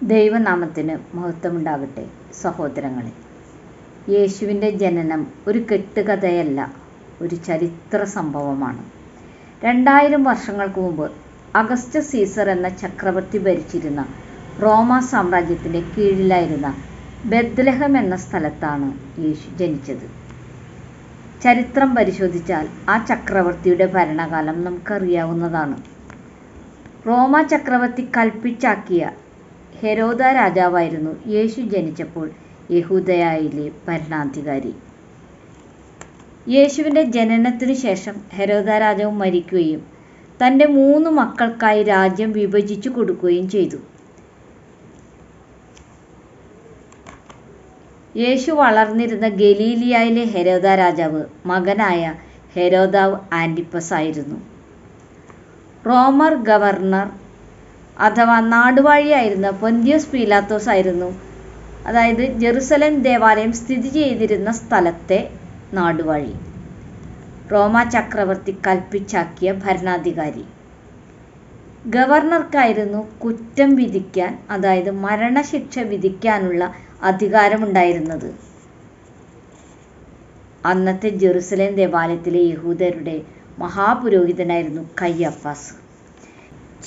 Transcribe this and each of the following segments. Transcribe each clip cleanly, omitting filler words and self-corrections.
ദൈവനാമത്തിന് മഹത്വമുണ്ടാകട്ടെ. സഹോദരങ്ങളെ, യേശുവിൻ്റെ ജനനം ഒരു കെട്ടുകഥയല്ല, ഒരു ചരിത്ര സംഭവമാണ്. 2000 വർഷങ്ങൾക്ക് മുമ്പ് അഗസ്റ്റസ് സീസർ എന്ന ചക്രവർത്തി ഭരിച്ചിരുന്ന റോമാ സാമ്രാജ്യത്തിൻ്റെ കീഴിലായിരുന്ന ബെത്ലഹേം എന്ന സ്ഥലത്താണ് യേശു ജനിച്ചത്. ചരിത്രം പരിശോധിച്ചാൽ ആ ചക്രവർത്തിയുടെ ഭരണകാലം നമുക്കറിയാവുന്നതാണ്. റോമാ ചക്രവർത്തി കൽപ്പിച്ചാക്കിയ ഹെരോദ രാജാവായിരുന്നു യേശു ജനിച്ചപ്പോൾ യഹൂദയായിലെ ഭരണാധികാരി. യേശുവിൻ്റെ ജനനത്തിനു ശേഷം ഹെരോദ രാജാവ് മരിക്കുകയും തൻ്റെ 3 മക്കൾക്കായി രാജ്യം വിഭജിച്ചു കൊടുക്കുകയും ചെയ്തു. യേശു വളർന്നിരുന്ന ഗലീലിയയിലെ ഹെരോദ രാജാവ് മകനായ ഹെരോദാവ് ആൻറ്റിപ്പസ് ആയിരുന്നു. റോമർ ഗവർണർ അഥവാ നാടുവാഴിയായിരുന്ന പൊന്തിയോസ് പീലാത്തോസ് ആയിരുന്നു, അതായത് ജെറുസലേം ദേവാലയം സ്ഥിതി ചെയ്തിരുന്ന സ്ഥലത്തെ നാടുവാഴി, റോമാ ചക്രവർത്തി കൽപ്പിച്ചാക്കിയ ഭരണാധികാരി. ഗവർണർക്കായിരുന്നു കുറ്റം വിധിക്കാൻ, അതായത് മരണശിക്ഷ വിധിക്കാനുള്ള അധികാരമുണ്ടായിരുന്നത്. അന്നത്തെ ജെറുസലേം ദേവാലയത്തിലെ യഹൂദരുടെ മഹാപുരോഹിതനായിരുന്നു കയ്യഫാസ്.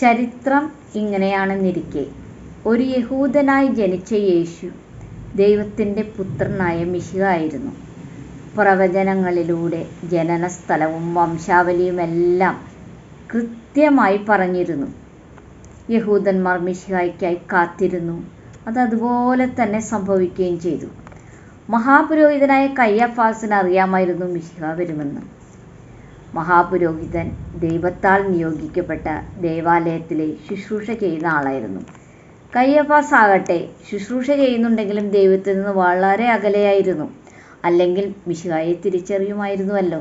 ചരിത്രം ഇങ്ങനെയാണെന്നിരിക്കെ ഒരു യഹൂദനായി ജനിച്ച യേശു ദൈവത്തിൻ്റെ പുത്രനായ മിശിഹ ആയിരുന്നു. പ്രവചനങ്ങളിലൂടെ ജനനസ്ഥലവും വംശാവലിയുമെല്ലാം കൃത്യമായി പറഞ്ഞിരുന്നു. യഹൂദന്മാർ മിശിഹായ്ക്കായി കാത്തിരുന്നു. അതതുപോലെ തന്നെ സംഭവിക്കുകയും ചെയ്തു. മഹാപുരോഹിതനായ കയ്യഫാസിന് അറിയാമായിരുന്നു മിശിഹ വരുമെന്ന്. മഹാപുരോഹിതൻ ദൈവത്താൽ നിയോഗിക്കപ്പെട്ട ദേവാലയത്തിലെ ശുശ്രൂഷ ചെയ്യുന്ന ആളായിരുന്നു. കയ്യഫാസ് ആകട്ടെ ശുശ്രൂഷ ചെയ്യുന്നുണ്ടെങ്കിലും ദൈവത്തിൽ നിന്ന് വളരെ അകലെയായിരുന്നു. അല്ലെങ്കിൽ മിശിഹായെ തിരിച്ചറിയുമായിരുന്നുവല്ലോ.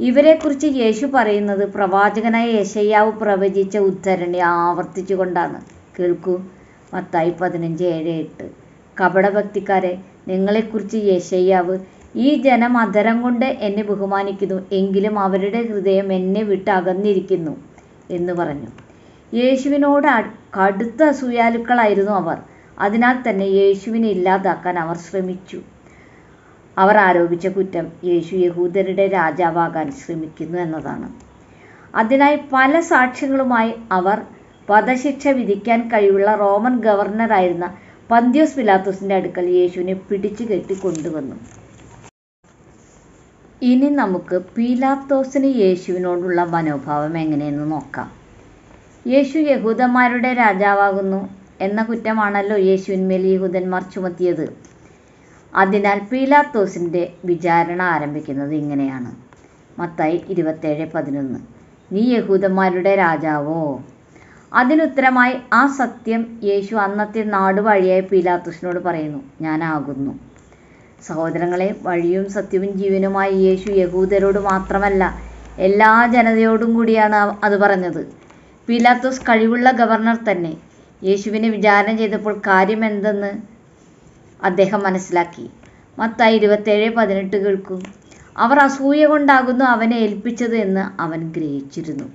ഇവരെക്കുറിച്ച് യേശു പറയുന്നത് പ്രവാചകനായ യെശയ്യാവ് പ്രവചിച്ച ഉദ്ധരണി ആവർത്തിച്ചുകൊണ്ടാണ്. കേൾക്കൂ, മത്തായി 15:7-8. കപടഭക്തിക്കാരെ, നിങ്ങളെക്കുറിച്ച് യെശയ്യാവ്, ഈ ജനം അധരം കൊണ്ട് എന്നെ ബഹുമാനിക്കുന്നു, എങ്കിലും അവരുടെ ഹൃദയം എന്നെ വിട്ട് അകന്നിരിക്കുന്നു എന്ന് പറഞ്ഞു. യേശുവിനോട് കടുത്ത അസൂയാലുക്കളായിരുന്നു അവർ. അതിനാൽ തന്നെ യേശുവിനെ ഇല്ലാതാക്കാൻ അവർ ശ്രമിച്ചു. അവർ ആരോപിച്ച കുറ്റം യേശു യഹൂദരുടെ രാജാവാകാൻ ശ്രമിക്കുന്നു എന്നതാണ്. അതിനായി പല സാക്ഷ്യങ്ങളുമായി അവർ വധശിക്ഷ വിധിക്കാൻ കഴിവുള്ള റോമൻ ഗവർണറായിരുന്ന പൊന്തിയോസ് പീലാത്തോസിൻ്റെ അടുക്കൽ യേശുവിനെ പിടിച്ചു കെട്ടി കൊണ്ടുവന്നു. ഇനി നമുക്ക് പീലാത്തോസിന് യേശുവിനോടുള്ള മനോഭാവം എങ്ങനെയെന്ന് നോക്കാം. യേശു യഹൂദന്മാരുടെ രാജാവാകുന്നു എന്ന കുറ്റമാണല്ലോ യേശുവിന്മേൽ യഹൂദന്മാർ ചുമത്തിയത്. അതിനാൽ പീലാത്തോസിൻ്റെ വിചാരണ ആരംഭിക്കുന്നത് ഇങ്ങനെയാണ്. മത്തായി 27:11. നീ യഹൂദന്മാരുടെ രാജാവോ? അതിനുത്തരമായി ആ സത്യം യേശു അന്നത്തെ നാടുവാഴിയായ പീലാത്തോസിനോട് പറയുന്നു, ഞാനാകുന്നു. സഹോദരങ്ങളെ, വഴിയും സത്യവും ജീവനുമായി യേശു യഹൂദരോട് മാത്രമല്ല എല്ലാ ജനതയോടും കൂടിയാണ് അത് പറഞ്ഞത്. പീലാത്തോസ് കഴിവുള്ള ഗവർണർ തന്നെ. യേശുവിനെ വിചാരണ ചെയ്തപ്പോൾ കാര്യം എന്തെന്ന് അദ്ദേഹം മനസ്സിലാക്കി. മത്തായി 27:18 കേൾക്കും. അവർ അസൂയ കൊണ്ടാകുന്നു അവനെ ഏൽപ്പിച്ചത് എന്ന് അവൻ ഗ്രഹിച്ചിരുന്നു.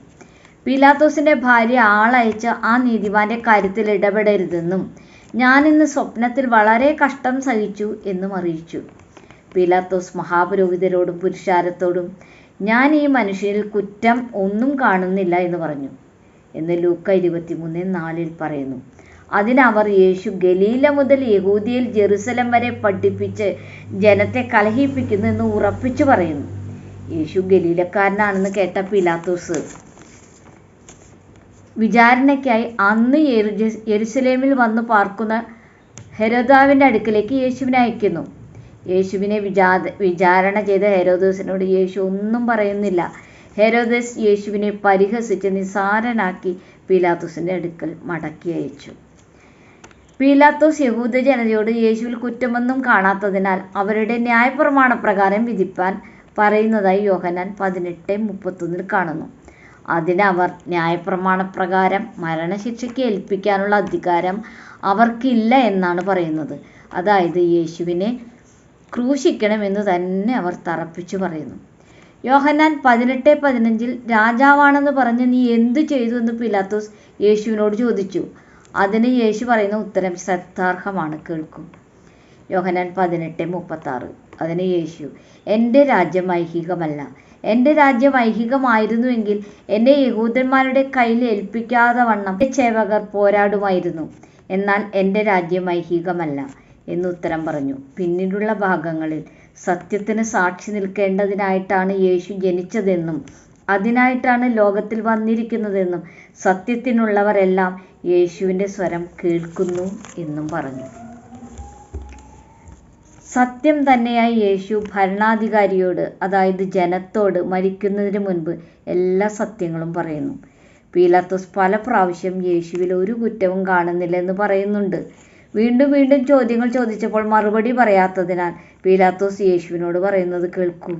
പീലാത്തോസിൻ്റെ ഭാര്യ ആളയച്ച് ആ നീതിമാന്റെ കാര്യത്തിൽ ഇടപെടരുതെന്നും ഞാനിന്ന് സ്വപ്നത്തിൽ വളരെ കഷ്ടം സഹിച്ചു എന്നും അറിയിച്ചു. പീലാത്തോസ് മഹാപുരോഹിതരോടും പുരുഷാരത്തോടും ഞാൻ ഈ മനുഷ്യനിൽ കുറ്റം ഒന്നും കാണുന്നില്ല എന്ന് പറഞ്ഞു എന്ന് ലൂക്ക 23:4 പറയുന്നു. അതിനവർ യേശു ഗലീല മുതൽ യഹൂദിയയിൽ ജെറുസലേം വരെ പഠിപ്പിച്ച് ജനത്തെ കലഹിപ്പിക്കുന്നു എന്ന് ഉറപ്പിച്ചു പറയുന്നു. യേശു ഗലീലക്കാരനാണെന്ന് കേട്ട പീലാത്തോസ് വിചാരണയ്ക്കായി അന്ന് യെരുശലേമിൽ വന്നു പാർക്കുന്ന ഹെരോദാവിൻ്റെ അടുക്കലേക്ക് യേശുവിനെ അയക്കുന്നു. യേശുവിനെ വിചാരണ ചെയ്ത ഹെരോദോസിനോട് യേശു ഒന്നും പറയുന്നില്ല. ഹെരോദസ് യേശുവിനെ പരിഹസിച്ച് നിസ്സാരനാക്കി പീലാത്തോസിൻ്റെ അടുക്കൽ മടക്കി അയച്ചു. പീലാത്തോസ് യഹൂദ ജനതയോട് യേശുവിൽ കുറ്റമൊന്നും കാണാത്തതിനാൽ അവരുടെ ന്യായപ്രമാണപ്രകാരം വിധിപ്പാൻ പറയുന്നതായി യോഹന്നാൻ 18:31 കാണുന്നു. അതിനവർ ന്യായപ്രമാണപ്രകാരം മരണശിക്ഷയ്ക്ക് ഏൽപ്പിക്കാനുള്ള അധികാരം അവർക്കില്ല എന്നാണ് പറയുന്നത്. അതായത് യേശുവിനെ ക്രൂശിക്കണമെന്ന് തന്നെ അവർ തറപ്പിച്ചു പറയുന്നു. യോഹന്നാൻ 18:15 രാജാവാണെന്ന് പറഞ്ഞ് നീ എന്തു ചെയ്തു എന്ന് പീലാത്തോസ് യേശുവിനോട് ചോദിച്ചു. അതിന് യേശു പറയുന്ന ഉത്തരം ശ്രദ്ധാർഹമാണ്, കേൾക്കും. യോഹന്നാൻ 18:36. അതിന് യേശു, എൻ്റെ രാജ്യം ഐഹികമല്ല. എൻ്റെ രാജ്യം ഐഹികമായിരുന്നുവെങ്കിൽ എന്നെ യഹൂദന്മാരുടെ കയ്യിൽ ഏൽപ്പിക്കാതെ വണ്ണം സേവകർ പോരാടുമായിരുന്നു. എന്നാൽ എൻ്റെ രാജ്യം ഐഹികമല്ല എന്നുത്തരം പറഞ്ഞു. പിന്നീടുള്ള ഭാഗങ്ങളിൽ സത്യത്തിന് സാക്ഷി നിൽക്കേണ്ടതിനായിട്ടാണ് യേശു ജനിച്ചതെന്നും അതിനായിട്ടാണ് ലോകത്തിൽ വന്നിരിക്കുന്നതെന്നും സത്യത്തിനുള്ളവർ എല്ലാം യേശുവിൻ്റെ സ്വരം കേൾക്കുന്നു എന്നും പറഞ്ഞു. സത്യം തന്നെയായി യേശു ഭരണാധികാരിയോട്, അതായത് ജനത്തോട് മരിക്കുന്നതിന് മുൻപ് എല്ലാ സത്യങ്ങളും പറയുന്നു. പീലാത്തോസ് പല പ്രാവശ്യം യേശുവിൽ ഒരു കുറ്റവും കാണുന്നില്ലെന്ന് പറയുന്നുണ്ട്. വീണ്ടും വീണ്ടും ചോദ്യങ്ങൾ ചോദിച്ചപ്പോൾ മറുപടി പറയാത്തതിനാൽ പീലാത്തോസ് യേശുവിനോട് പറയുന്നത് കേൾക്കൂ.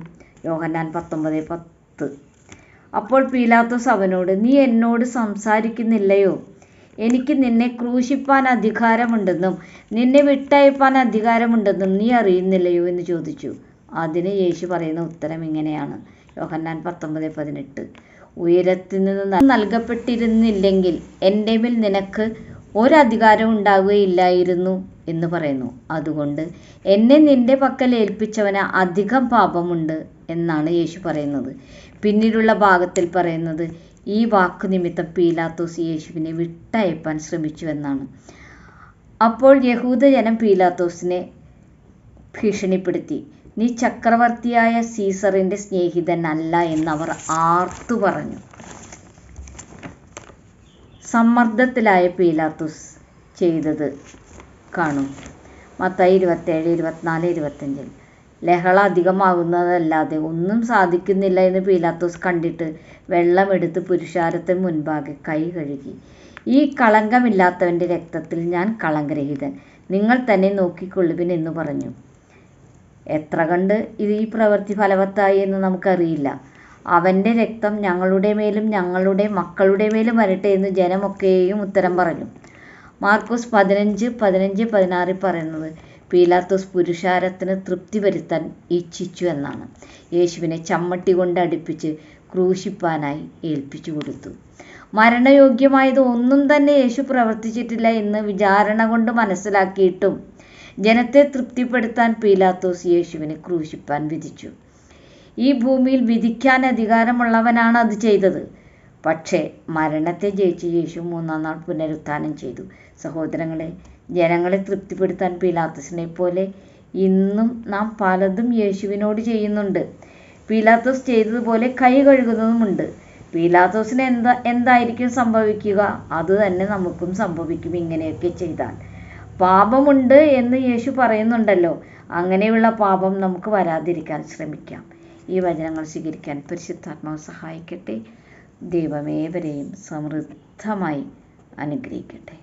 യോഹന്നാൻ 19:10. അപ്പോൾ പീലാത്തോസ് അവനോട്, നീ എന്നോട് സംസാരിക്കുന്നില്ലയോ? എനിക്ക് നിന്നെ ക്രൂശിപ്പാൻ അധികാരമുണ്ടെന്നും നിന്നെ വിട്ടയപ്പാൻ അധികാരമുണ്ടെന്നും നീ അറിയുന്നില്ലയോ എന്ന് ചോദിച്ചു. അതിന് യേശു പറയുന്ന ഉത്തരം ഇങ്ങനെയാണ്. യോഹന്നാൻ 19:18. ഉയരത്തിൽ നിന്ന് നൽകപ്പെട്ടിരുന്നില്ലെങ്കിൽ എൻ്റെ മേൽ നിനക്ക് ഒരധികാരം ഉണ്ടാവുകയില്ലായിരുന്നു എന്ന് പറയുന്നു. അതുകൊണ്ട് എന്നെ നിന്റെ പക്കൽ ഏൽപ്പിച്ചവന് അധികം പാപമുണ്ട് എന്നാണ് യേശു പറയുന്നത്. പിന്നീടുള്ള ഭാഗത്തിൽ പറയുന്നത്, ഈ വാക്കു നിമിത്തം പീലാത്തോസ് യേശുവിനെ വിട്ടയപ്പാൻ ശ്രമിച്ചു എന്നാണ്. അപ്പോൾ യഹൂദജനം പീലാത്തോസിനെ ഭീഷണിപ്പെടുത്തി, നീ ചക്രവർത്തിയായ സീസറിൻ്റെ സ്നേഹിതൻ അല്ല എന്നവർ ആർത്തു പറഞ്ഞു. സമ്മർദ്ദത്തിലായ പീലാത്തോസ് ചെയ്തത് കാണും. മത്തായി 27, 24, 25. ലഹള അധികമാകുന്നതല്ലാതെ ഒന്നും സാധിക്കുന്നില്ല എന്ന് പീലാത്തോസ് കണ്ടിട്ട് വെള്ളമെടുത്ത് പുരുഷാരത്തിന് മുൻപാകെ കൈ കഴുകി. ഈ കളങ്കമില്ലാത്തവൻ്റെ രക്തത്തിൽ ഞാൻ കളങ്കരഹിതൻ, നിങ്ങൾ തന്നെ നോക്കിക്കൊള്ളുവിൻ എന്ന് പറഞ്ഞു. എത്ര കണ്ട് ഈ പ്രവൃത്തി ഫലവത്തായി എന്ന് നമുക്കറിയില്ല. അവൻ്റെ രക്തം ഞങ്ങളുടെ മേലും ഞങ്ങളുടെ മക്കളുടെ മേലും വരട്ടെ എന്ന് ജനമൊക്കെയും ഉത്തരം പറഞ്ഞു. മാർക്കോസ് 15:15-16 പറയുന്നത്, പീലാത്തോസ് പുരുഷാരത്തിന് തൃപ്തി വരുത്താൻ ഇച്ഛിച്ചു എന്നാണ്. യേശുവിനെ ചമ്മട്ടി കൊണ്ട് അടുപ്പിച്ച് ക്രൂശിപ്പാനായി ഏൽപ്പിച്ചു കൊടുത്തു. മരണയോഗ്യമായത് ഒന്നും തന്നെ യേശു പ്രവർത്തിച്ചിട്ടില്ല എന്ന് വിചാരണ കൊണ്ട് മനസ്സിലാക്കിയിട്ടും ജനത്തെ തൃപ്തിപ്പെടുത്താൻ പീലാത്തോസ് യേശുവിനെ ക്രൂശിപ്പാൻ വിധിച്ചു. ഈ ഭൂമിയിൽ വിധിക്കാൻ അധികാരമുള്ളവനാണ് അത് ചെയ്തത്. പക്ഷേ മരണത്തെ ജയിച്ച് യേശു 3-ാം നാൾ പുനരുത്ഥാനം ചെയ്തു. സഹോദരങ്ങളെ, ജനങ്ങളെ തൃപ്തിപ്പെടുത്താൻ പീലാത്തോസിനെ പോലെ ഇന്നും നാം പലതും യേശുവിനോട് ചെയ്യുന്നുണ്ട്. പീലാത്തോസ് ചെയ്തതുപോലെ കൈ കഴുകുന്നതുമുണ്ട്. പീലാത്തോസിന് എന്തായിരിക്കും സംഭവിക്കുക? അതുതന്നെ നമുക്കും സംഭവിക്കും ഇങ്ങനെയൊക്കെ ചെയ്താൽ. പാപമുണ്ട് എന്ന് യേശു പറയുന്നുണ്ടല്ലോ. അങ്ങനെയുള്ള പാപം നമുക്ക് വരാതിരിക്കാൻ ശ്രമിക്കാം. ഈ വചനങ്ങൾ സ്വീകരിക്കാൻ പരിശുദ്ധാത്മാവ് സഹായിക്കട്ടെ. ദൈവമേവരെയും സമൃദ്ധമായി അനുഗ്രഹിക്കട്ടെ.